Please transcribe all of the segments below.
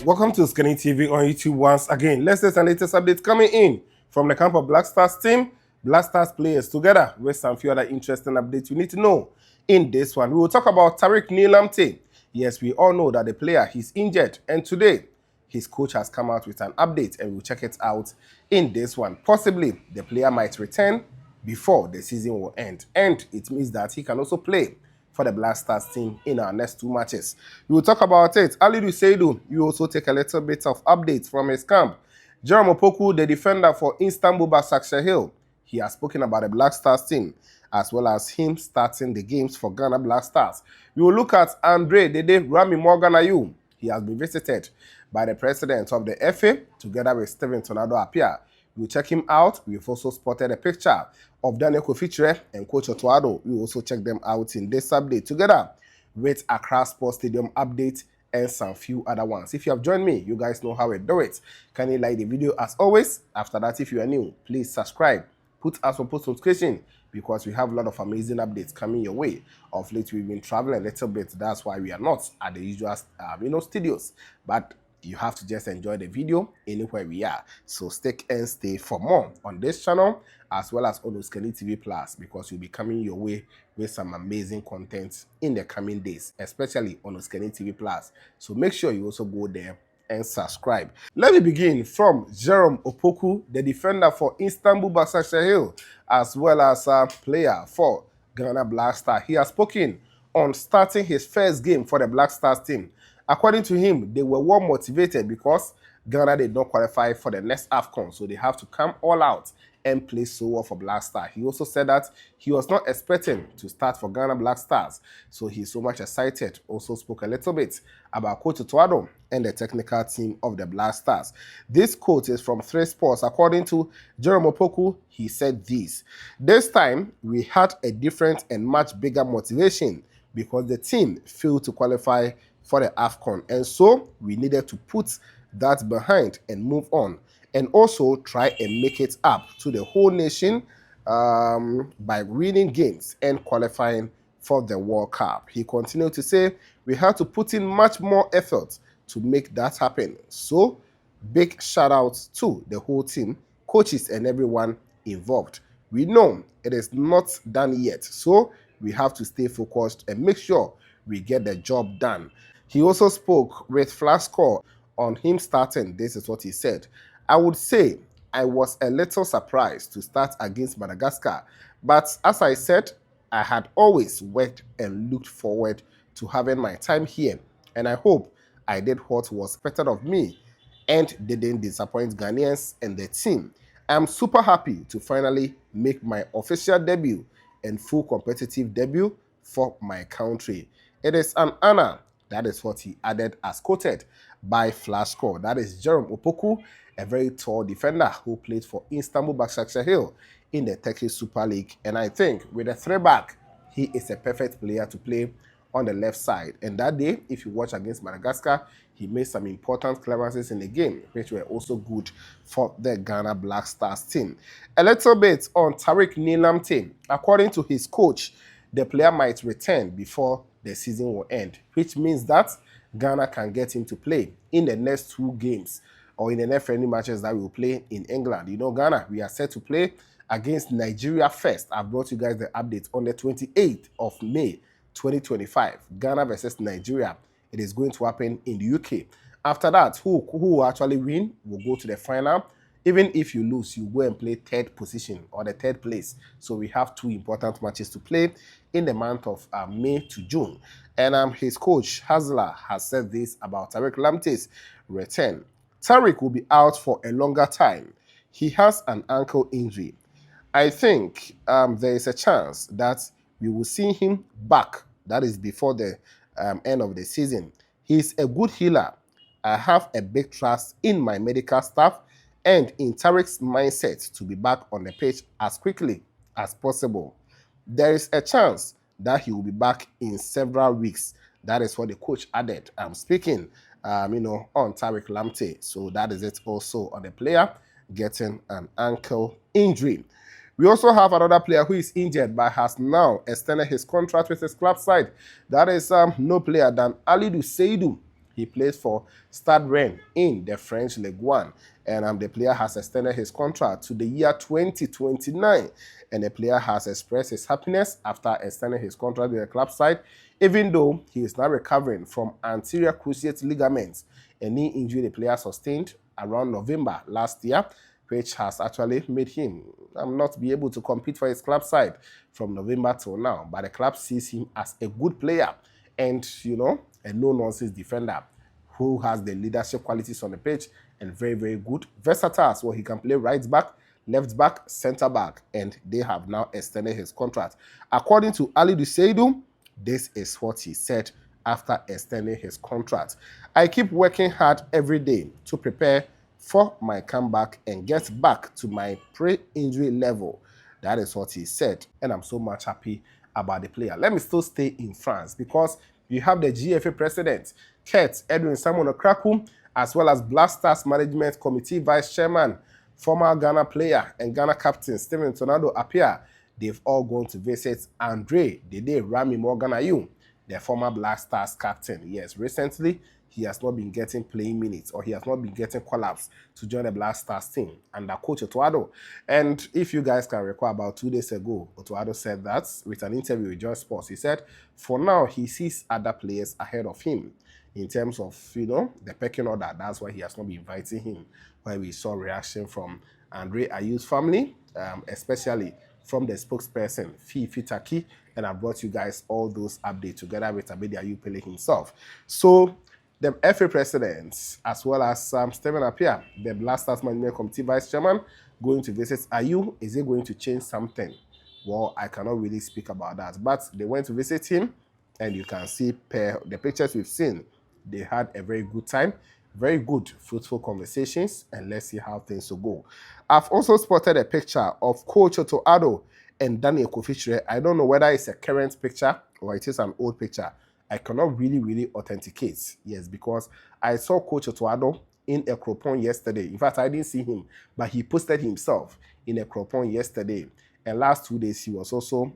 Welcome to OSIKANI TV on YouTube once again. Latest and latest updates coming in from the camp of Black Stars team, Black Stars players, together with some few other interesting updates you need to know. In this one, we will talk about Tariq Lamptey. Yes, we all know that the player, he's injured, and today his coach has come out with an update, and we'll check it out in this one. Possibly the player might return before the season will end, and it means that he can also play for the Black Stars team in our next two matches. We will talk about it. Alidu Seidu, you also take a little bit of updates from his camp. Jerome Opoku, the defender for Istanbul Başakşehir, he has spoken about the Black Stars team, as well as him starting the games for Ghana Black Stars. We will look at André, Ayew. He has been visited by the president of the FA, together with Stephen Addo. We'll check him out. We've also spotted a picture of Kofi-Kyere and Coach Otto. We also check them out in this update, together with Accra Sports Stadium update and some few other ones. If you have joined me, you guys know how we do it. Can you like the video as always? After that, if you are new, please subscribe. Put us on post notification, because we have a lot of amazing updates coming your way. Of late, we've been traveling a little bit. That's why we are not at the usual studios. But you have to just enjoy the video anywhere we are. So stick and stay for more on this channel, as well as on OSIKANI TV Plus, because we'll be coming your way with some amazing content in the coming days, especially on OSIKANI TV Plus. So make sure you also go there and subscribe. Let me begin from Jerome Opoku, the defender for Istanbul Başakşehir, as well as a player for Ghana Black Stars. He has spoken on starting his first game for the Black Stars team. According to him, they were well motivated because Ghana did not qualify for the next AFCON, so they have to come all out and play so well for Black Stars. He also said that he was not expecting to start for Ghana Black Stars, so he's so much excited. Also spoke a little bit about Coach Otto and the technical team of the Black Stars. This quote is from 3 Sports. According to Jerome Opoku, he said this time we had a different and much bigger motivation because the team failed to qualify for the AFCON, and so we needed to put that behind and move on, and also try and make it up to the whole nation by winning games and qualifying for the World Cup. He continued to say we had to put in much more effort to make that happen. So big shout out to the whole team, coaches and everyone involved. We know it is not done yet, so we have to stay focused and make sure we get the job done. He also spoke with Flash Score on him starting. This is what he said. I would say I was a little surprised to start against Madagascar, but as I said, I had always worked and looked forward to having my time here, and I hope I did what was expected of me and didn't disappoint Ghanaians and the team. I'm super happy to finally make my official debut and full competitive debut for my country. It is an honor. That is what he added, as quoted by Flash Score. That is Jerome Opoku, a very tall defender who played for Istanbul Başakşehir in the Turkish Super League. And I think with a 3-back, he is a perfect player to play on the left side. And that day, if you watch against Madagascar, he made some important clearances in the game, which were also good for the Ghana Black Stars team. A little bit on Tariq Lamptey. According to his coach, the player might return before the season will end, which means that Ghana can get him to play in the next 2 games or in the next friendly matches that we will play in England. You know, Ghana, we are set to play against Nigeria first. I've brought you guys the update on the 28th of May 2025. Ghana versus Nigeria. It is going to happen in the UK. After that, who will actually win will go to the final. Even if you lose, you go and play 3rd position or the 3rd place. So we have 2 important matches to play in the month of May to June. And his coach, Hasler, has said this about Tariq Lamptey's return. Tariq will be out for a longer time. He has an ankle injury. I think there is a chance that we will see him back. That is before the end of the season. He's a good healer. I have a big trust in my medical staff and in Tariq's mindset to be back on the pitch as quickly as possible. There is a chance that he will be back in several weeks. That is what the coach added. I'm speaking, on Tariq Lamptey. So that is it also on the player getting an ankle injury. We also have another player who is injured but has now extended his contract with his club side. That is no player than Alidu Seidu. He plays for Stade Rennes in the French Ligue 1. And the player has extended his contract to the year 2029. And the player has expressed his happiness after extending his contract with the club side, even though he is now recovering from anterior cruciate ligaments, a knee injury the player sustained around November last year, which has actually made him not be able to compete for his club side from November till now. But the club sees him as a good player and, a no-nonsense defender who has the leadership qualities on the pitch and very, very good. Versatile as well. He can play right back, left back, center back, and they have now extended his contract. According to Alidu Seidu, this is what he said after extending his contract. I keep working hard every day to prepare for my comeback and get back to my pre-injury level. That is what he said, and I'm so much happy about the player. Let me still stay in France because you have the GFA president, Kurt Edwin Simon Okraku, as well as Black Stars Management Committee Vice Chairman, former Ghana player and Ghana captain Stephen Tornado Appiah. They've all gone to visit André, Dede Rami Morgan Ayew, the former Black Stars captain. Yes, recently he has not been getting playing minutes, or he has not been getting call-ups to join the Black Stars team under coach Otto. And if you guys can recall, about 2 days ago, Otto said that with an interview with Joy Sports. He said, for now, he sees other players ahead of him in terms of, the pecking order. That's why he has not been inviting him, where we saw reaction from André Ayew's family, especially from the spokesperson, Fifi Taki, and I brought you guys all those updates together with Abedi Ayew Pele himself. So, the FA president, as well as Stephen Appiah, the Black Stars Management Committee Vice Chairman, going to visit Ayew. Is he going to change something? Well, I cannot really speak about that. But they went to visit him, and you can see per the pictures we've seen, they had a very good time, very good, fruitful conversations, and let's see how things will go. I've also spotted a picture of Coach Addo and Daniel Kofi-Kyereh. I don't know whether it's a current picture or it is an old picture. I cannot really authenticate. Yes, because I saw Coach Addo in a cropon yesterday. In fact, I didn't see him, but he posted himself in a cropon yesterday. And last 2 days, he was also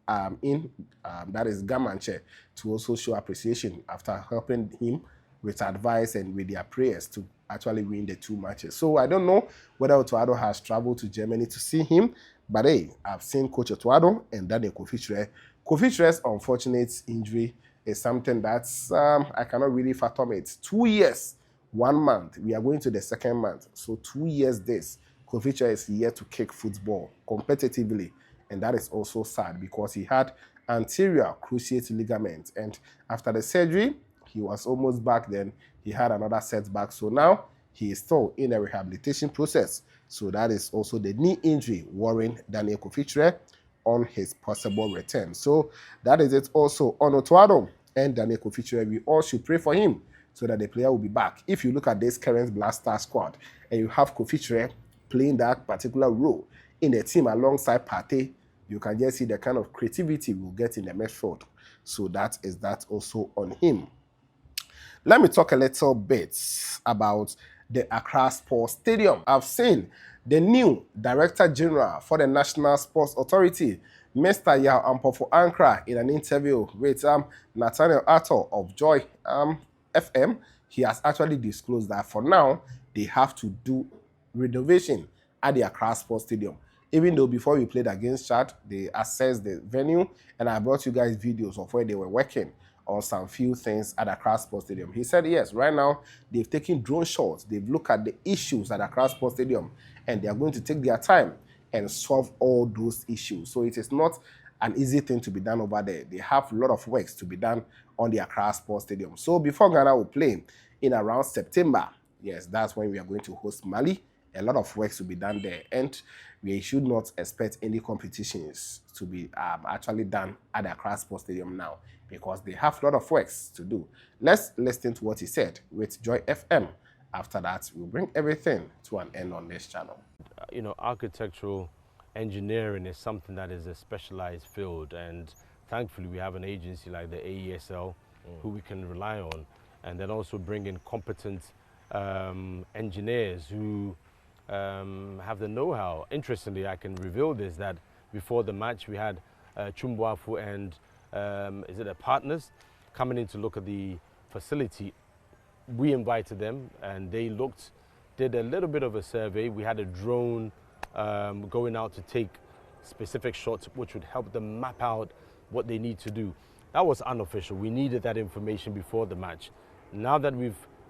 that is Gamanche, to also show appreciation after helping him with advice and with their prayers to actually win the 2 matches. So I don't know whether Addo has traveled to Germany to see him, but hey, I've seen Coach Addo and Daniel Kofi-Kyereh. Kofi-Kyereh's unfortunate injury is something that's, I cannot really fathom it. 2 years, 1 month. We are going to the second month. So 2 years this. Kofi-Kyereh is here to kick football competitively. And that is also sad because he had anterior cruciate ligament. And after the surgery, he was almost back then. He had another setback. So now he is still in a rehabilitation process. So that is also the knee injury worrying Daniel Kofi-Kyereh on his possible return. So that is it also on Otto and Daniel Kofi-Kyereh. We all should pray for him so that the player will be back. If you look at this current Black Star squad and you have Kofi-Kyereh playing that particular role in the team alongside Partey, you can just see the kind of creativity we'll get in the midfield. So that is that also on him. Let me talk a little bit about the Accra Sports Stadium. I've seen the new Director General for the National Sports Authority, Mr. Ayew Ampofo Ankara, in an interview with Nathaniel Otto of Joy FM. He has actually disclosed that for now, they have to do renovation at the Accra Sports Stadium. Even though before we played against Chad, they assessed the venue, and I brought you guys videos of where they were working on some few things at Accra Sports Stadium. He said, yes, right now, they've taken drone shots. They've looked at the issues at Accra Sports Stadium, and they are going to take their time and solve all those issues. So it is not an easy thing to be done over there. They have a lot of works to be done on the Accra Sports Stadium. So before Ghana will play in around September, yes, that's when we are going to host Mali. A lot of work to be done there, and we should not expect any competitions to be actually done at the Accra Sports Stadium now, because they have a lot of works to do. Let's listen to what he said with Joy FM. After that, we'll bring everything to an end on this channel. Architectural engineering is something that is a specialized field, and thankfully we have an agency like the AESL who we can rely on, and then also bring in competent engineers who have the know-how. Interestingly, I can reveal this, that before the match we had Chumbuafu and is it a partners coming in to look at the facility we invited them, and they did a little bit of a survey. We had a drone going out to take specific shots which would help them map out what they need to do. That was unofficial. We needed that information before the match. Now that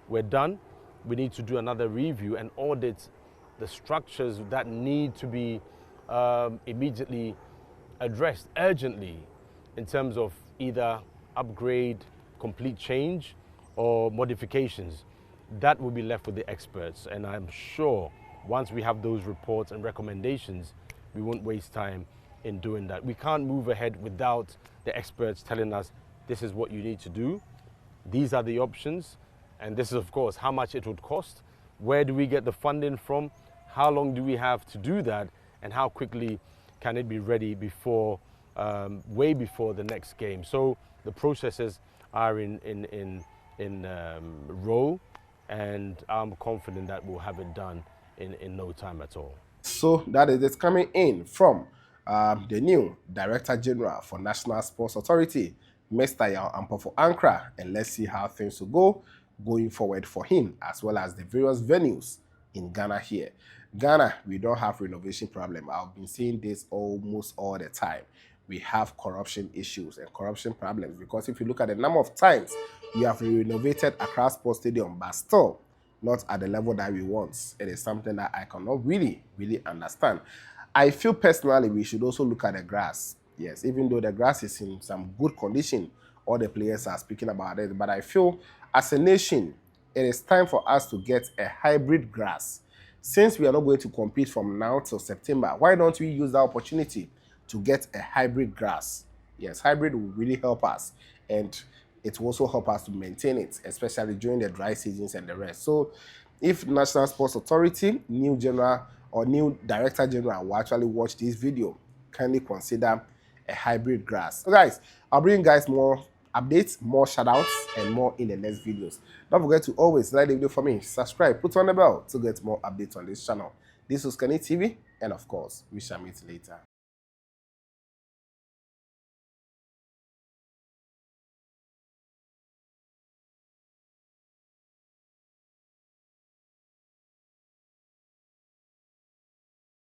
we're done, we need to do another review and audit the structures that need to be immediately addressed urgently in terms of either upgrade, complete change, or modifications. That will be left with the experts, and I'm sure once we have those reports and recommendations, we won't waste time in doing that. We can't move ahead without the experts telling us this is what you need to do, these are the options, and this is of course how much it would cost, where do we get the funding from, how long do we have to do that, and how quickly can it be ready before, way before the next game. So the processes are in row, and I'm confident that we'll have it done in no time at all. So that is it coming in from the new Director General for National Sports Authority, Mr. Ayew for Accra, and let's see how things will go going forward for him, as well as the various venues in Ghana here. Ghana, we don't have renovation problem. I've been seeing this almost all the time. We have corruption issues and corruption problems, because if you look at the number of times we have renovated Accra Sports Stadium, but still not at the level that we want, it is something that I cannot really understand. I feel personally we should also look at the grass. Yes, even though the grass is in some good condition, all the players are speaking about it, but I feel as a nation, it is time for us to get a hybrid grass. Since we are not going to compete from now till September, why don't we use that opportunity to get a hybrid grass? Yes, hybrid will really help us, and it will also help us to maintain it, especially during the dry seasons and the rest. So if National Sports Authority, new general or new Director General will actually watch this video, kindly consider a hybrid grass. So guys, I'll bring you guys more updates, more shoutouts, and more in the next videos. Don't forget to always like the video for me, subscribe, put on the bell to get more updates on this channel. This was OSIKANI TV, and of course, we shall meet later.